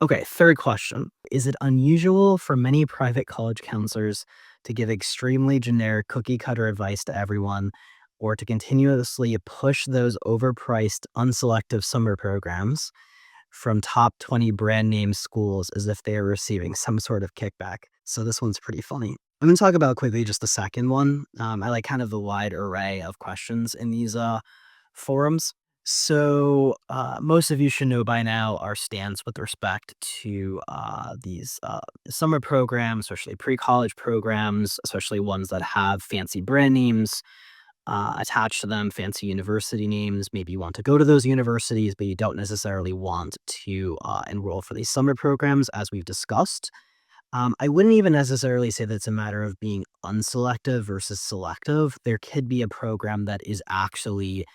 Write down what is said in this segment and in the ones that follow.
Okay, third question. Is it unusual for many private college counselors to give extremely generic cookie cutter advice to everyone or to continuously push those overpriced, unselective summer programs from top 20 brand name schools as if they are receiving some sort of kickback? So this one's pretty funny. I'm going to talk about quickly just the second one. I like kind of the wide array of questions in these forums. So, most of you should know by now our stance with respect to these summer programs, especially pre college programs, especially ones that have fancy brand names attached to them, fancy university names. Maybe you want to go to those universities, but you don't necessarily want to enroll for these summer programs, as we've discussed. I wouldn't even necessarily say that it's a matter of being unselective versus selective. There could be a program that is actually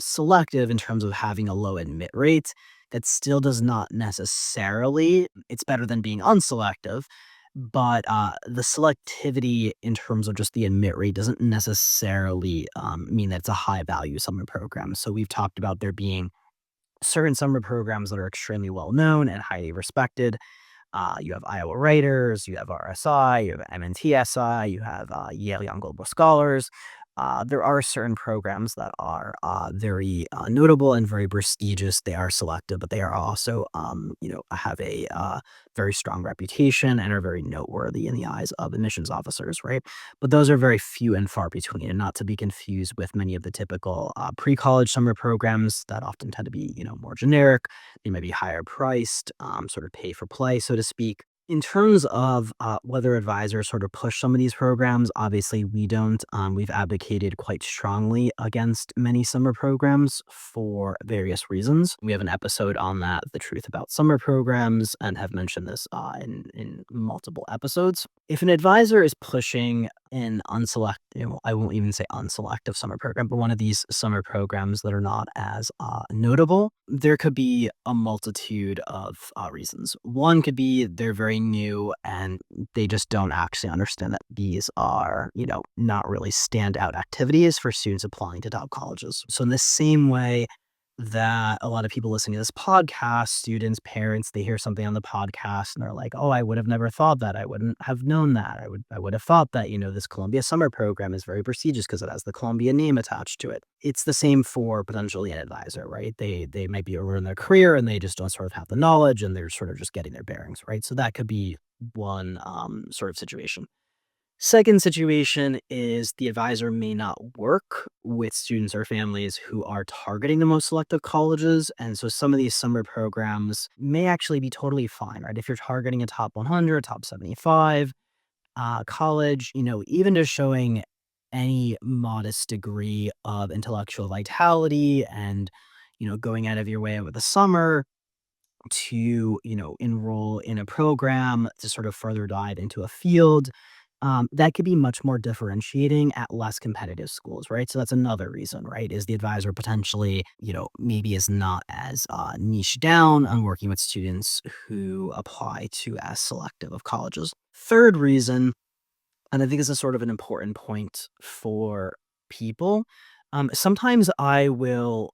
selective in terms of having a low admit rate. That still does not necessarily, it's better than being unselective, but the selectivity in terms of just the admit rate doesn't necessarily mean that it's a high value summer program. So we've talked about there being certain summer programs that are extremely well known and highly respected. You have Iowa Writers, you have RSI, you have MNTSI, you have Yale Young Global Scholars. There are certain programs that are very notable and very prestigious. They are selective, but they are also, have a very strong reputation and are very noteworthy in the eyes of admissions officers, right? But those are very few and far between, and not to be confused with many of the typical pre-college summer programs that often tend to be, more generic. They may be higher priced, sort of pay for play, so to speak. In terms of whether advisors sort of push some of these programs, obviously we don't. We've advocated quite strongly against many summer programs for various reasons. We have an episode on that, The Truth About Summer Programs, and have mentioned this in multiple episodes. If an advisor is pushing an unselected, I won't even say unselective summer program, but one of these summer programs that are not as notable, there could be a multitude of reasons. One could be they're very new and they just don't actually understand that these are, not really standout activities for students applying to top colleges. So in the same way that a lot of people listening to this podcast, students, parents, they hear something on the podcast and they're like, "Oh, I would have never thought that. I wouldn't have known that. I would have thought that, this Columbia summer program is very prestigious because it has the Columbia name attached to it." It's the same for potentially an advisor, right? They might be early in their career and they just don't sort of have the knowledge and they're sort of just getting their bearings, right? So that could be one sort of situation. Second situation is the advisor may not work with students or families who are targeting the most selective colleges. And so some of these summer programs may actually be totally fine, right? If you're targeting a top 100, top 75 college, even just showing any modest degree of intellectual vitality and, going out of your way over the summer to, enroll in a program to sort of further dive into a field, that could be much more differentiating at less competitive schools, right? So that's another reason, right? Is the advisor potentially, maybe is not as niche down on working with students who apply to as selective of colleges. Third reason, and I think this is sort of an important point for people. Sometimes I will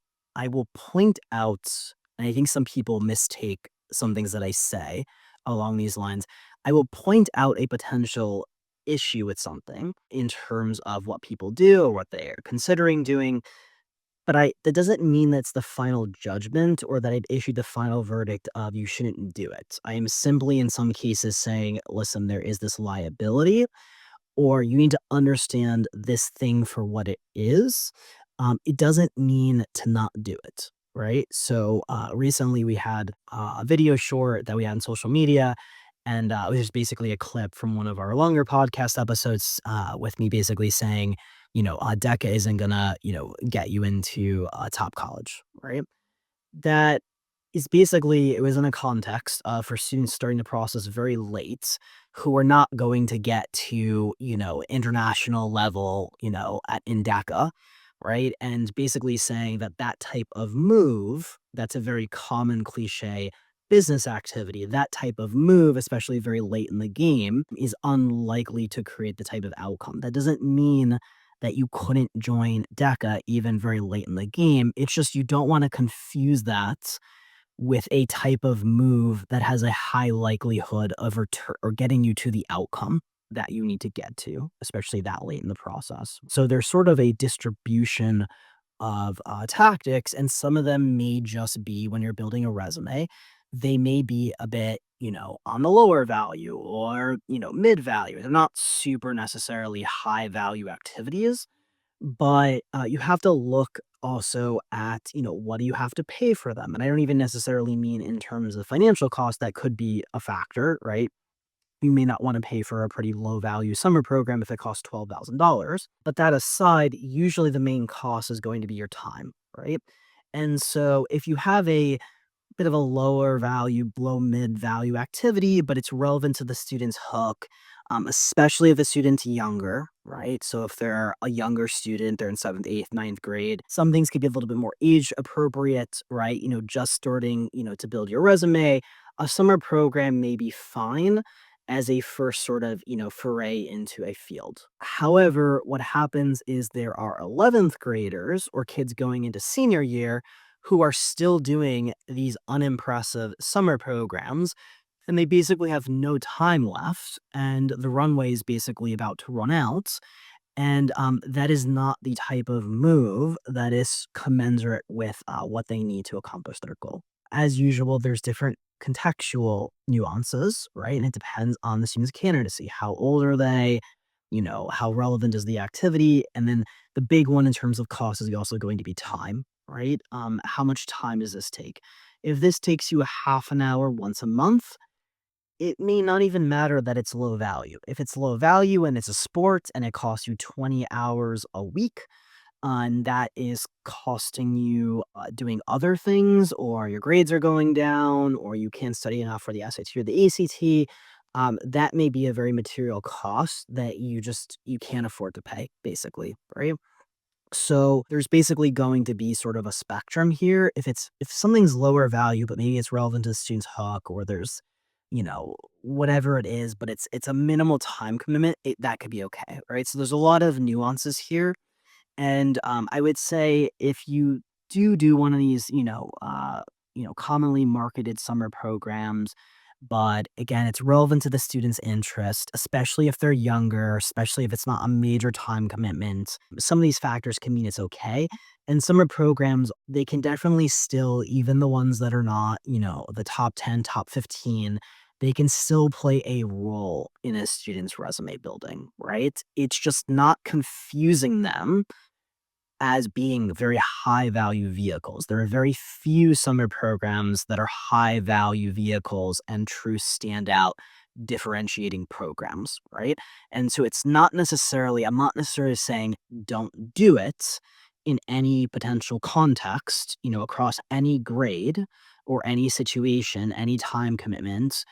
point out, and I think some people mistake some things that I say along these lines. I will point out a potential issue with something in terms of what people do or what they're considering doing. But that doesn't mean that's the final judgment or that I've issued the final verdict of you shouldn't do it. I am simply in some cases saying, listen, there is this liability or you need to understand this thing for what it is. It doesn't mean to not do it, right? So recently we had a video short that we had on social media, and it was just basically a clip from one of our longer podcast episodes with me basically saying, DECA isn't gonna, get you into a top college, right? That is basically it was in a context, for students starting the process very late who are not going to get to, international level, at in DACA, right? And basically saying that that type of move, that's a very common cliche business activity. That type of move, especially very late in the game, is unlikely to create the type of outcome. That doesn't mean that you couldn't join DECA even very late in the game. It's just you don't wanna confuse that with a type of move that has a high likelihood of return or getting you to the outcome that you need to get to, especially that late in the process. So there's sort of a distribution of tactics, and some of them may just be when you're building a resume, they may be a bit, on the lower value or, mid value. They're not super necessarily high value activities, but you have to look also at, what do you have to pay for them? And I don't even necessarily mean in terms of financial cost, that could be a factor, right? You may not want to pay for a pretty low value summer program if it costs $12,000. But that aside, usually the main cost is going to be your time, right? And so if you have a bit of a lower value, low mid value activity, but it's relevant to the student's hook, especially if the student's younger, right? So if they're a younger student, they're in seventh, eighth, ninth grade, some things could be a little bit more age appropriate, right? Just starting, to build your resume. A summer program may be fine as a first sort of, foray into a field. However, what happens is there are 11th graders or kids going into senior year who are still doing these unimpressive summer programs, and they basically have no time left, and the runway is basically about to run out. And that is not the type of move that is commensurate with what they need to accomplish their goal. As usual, there's different contextual nuances, right? And it depends on the student's candidacy. How old are they? How relevant is the activity? And then the big one in terms of cost is also going to be time, right? How much time does this take? If this takes you a half an hour once a month, it may not even matter that it's low value. If it's low value and it's a sport and it costs you 20 hours a week, and that is costing you doing other things, or your grades are going down, or you can't study enough for the SAT or the ACT, that may be a very material cost that you can't afford to pay, basically, right? So there's basically going to be sort of a spectrum here. If something's lower value, but maybe it's relevant to the student's hook, or there's, whatever it is, but it's a minimal time commitment, that could be okay, right? So there's a lot of nuances here, and I would say if you do one of these, commonly marketed summer programs, but again, it's relevant to the student's interest, especially if they're younger, especially if it's not a major time commitment. Some of these factors can mean it's okay. And summer programs, they can definitely still, even the ones that are not, the top 10, top 15, they can still play a role in a student's resume building, right? It's just not confusing them as being very high value vehicles. There are very few summer programs that are high value vehicles and true standout differentiating programs, right? And so I'm not necessarily saying don't do it in any potential context, across any grade or any situation, any time commitment,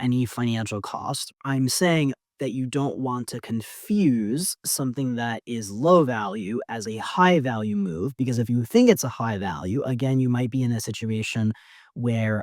any financial cost. I'm saying that you don't want to confuse something that is low value as a high value move, because if you think it's a high value, again, you might be in a situation where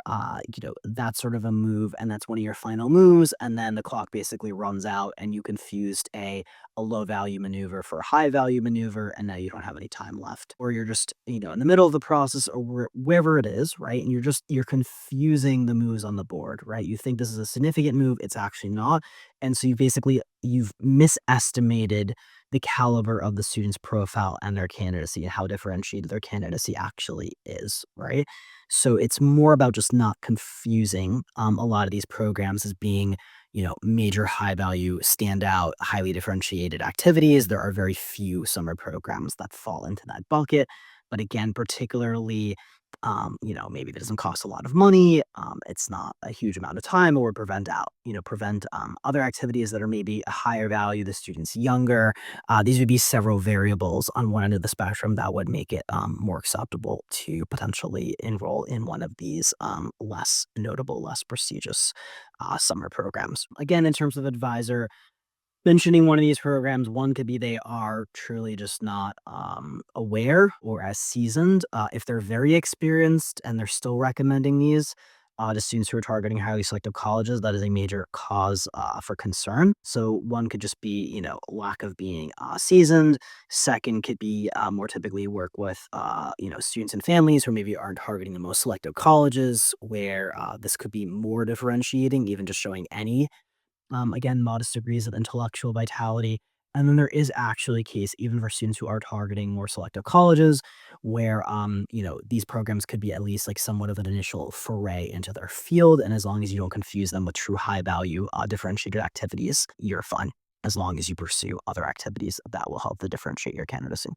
that's sort of a move and that's one of your final moves, and then the clock basically runs out and you confused a low value maneuver for a high value maneuver, and now you don't have any time left, or you're just in the middle of the process, or wherever it is, right? And you're confusing the moves on the board, right? You think this is a significant move, it's actually not. And so you've misestimated the caliber of the student's profile and their candidacy and how differentiated their candidacy actually is, right? So it's more about just not confusing a lot of these programs as being, major high value, standout, highly differentiated activities. There are very few summer programs that fall into that bucket. But again, particularly maybe it doesn't cost a lot of money. It's not a huge amount of time, or prevent other activities that are maybe a higher value. The student's younger. These would be several variables on one end of the spectrum that would make it more acceptable to potentially enroll in one of these less notable, less prestigious summer programs. Again, in terms of advisor, mentioning one of these programs, one could be they are truly just not aware or as seasoned. If they're very experienced and they're still recommending these, to students who are targeting highly selective colleges, that is a major cause for concern. So one could just be, lack of being seasoned. Second could be more typically work with, students and families who maybe aren't targeting the most selective colleges, where this could be more differentiating, even just showing any again, modest degrees of intellectual vitality. And then there is actually a case, even for students who are targeting more selective colleges, where these programs could be at least like somewhat of an initial foray into their field. And as long as you don't confuse them with true high value differentiated activities, you're fine. As long as you pursue other activities that will help to differentiate your candidacy.